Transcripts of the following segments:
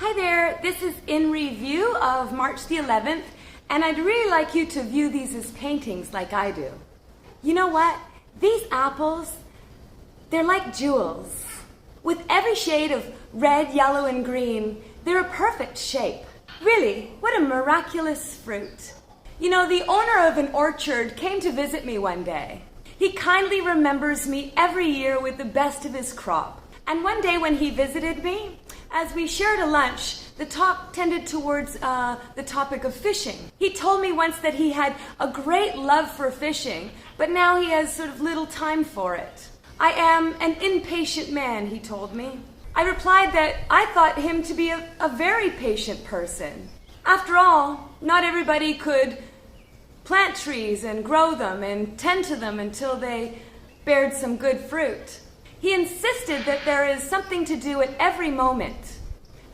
Hi there, this is in review of March the 11th, and I'd really like you to view these as paintings like I do. You know what? These apples, they're like jewels. With every shade of red, yellow, and green, they're a perfect shape. Really, what a miraculous fruit. You know, the owner of an orchard came to visit me one day. He kindly remembers me every year with the best of his crop. And one day when he visited me, as we shared a lunch, the talk tended towards the topic of fishing. He told me once that he had a great love for fishing, but now he has sort of little time for it. I am an impatient man, he told me. I replied that I thought him to be a very patient person. After all, not everybody could plant trees and grow them and tend to them until they bared some good fruit. He insisted that there is something to do at every moment.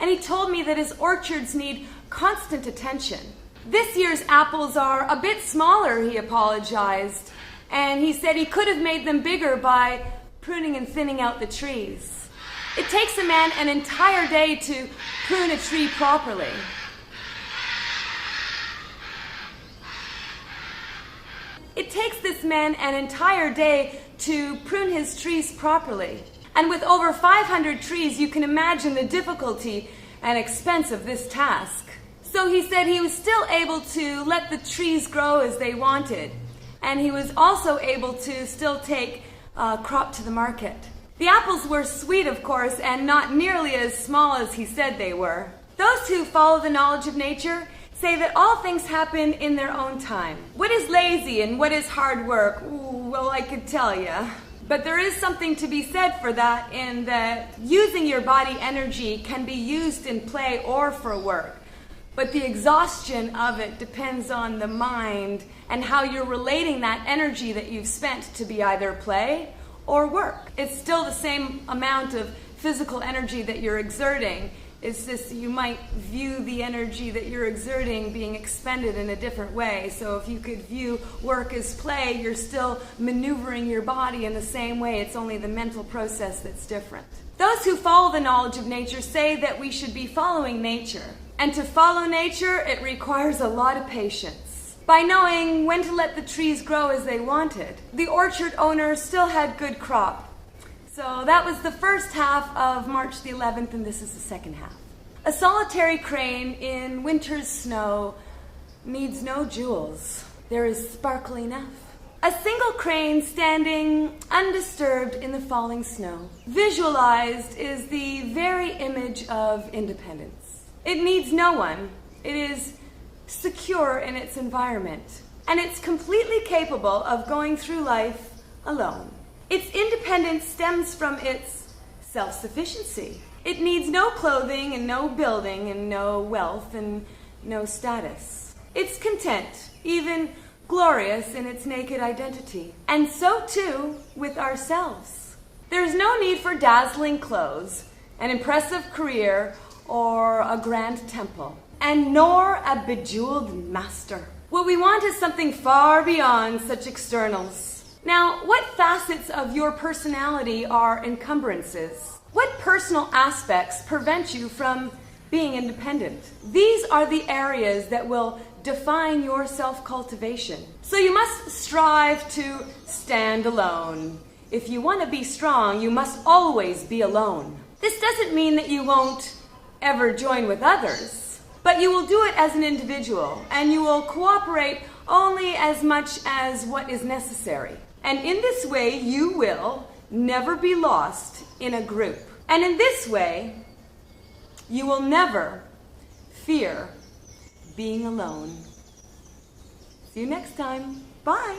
And he told me that his orchards need constant attention. This year's apples are a bit smaller, he apologized. And he said he could have made them bigger by pruning and thinning out the trees. It takes a man an entire day to prune a tree properly. It takes this man an entire day to prune his trees properly. And with over 500 trees, you can imagine the difficulty and expense of this task. So he said he was still able to let the trees grow as they wanted. And he was also able to still take crop to the market. The apples were sweet, of course, and not nearly as small as he said they were. Those who follow the knowledge of nature say that all things happen in their own time. What is lazy and what is hard work? Ooh, well, I could tell you. But there is something to be said for that, in that using your body energy can be used in play or for work. But the exhaustion of it depends on the mind and how you're relating that energy that you've spent to be either play or work. It's still the same amount of physical energy that you're exerting. It's just you might view the energy that you're exerting being expended in a different way. So if you could view work as play, you're still maneuvering your body in the same way. It's only the mental process that's different. Those who follow the knowledge of nature say that we should be following nature. And to follow nature, it requires a lot of patience. By knowing when to let the trees grow as they wanted, the orchard owner still had good crop. So that was the first half of March the 11th, and this is the second half. A solitary crane in winter's snow needs no jewels. There is sparkle enough. A single crane standing undisturbed in the falling snow. Visualized is the very image of independence. It needs no one. It is secure in its environment. And it's completely capable of going through life alone. Its independence stems from its self-sufficiency. It needs no clothing and no building and no wealth and no status. It's content, even glorious in its naked identity. And so too with ourselves. There's no need for dazzling clothes, an impressive career, or a grand temple, and nor a bejeweled master. What we want is something far beyond such externals. Now, what facets of your personality are encumbrances? What personal aspects prevent you from being independent? These are the areas that will define your self-cultivation. So you must strive to stand alone. If you want to be strong, you must always be alone. This doesn't mean that you won't ever join with others, but you will do it as an individual, and you will cooperate only as much as what is necessary. And in this way, you will never be lost in a group. And in this way, you will never fear being alone. See you next time. Bye.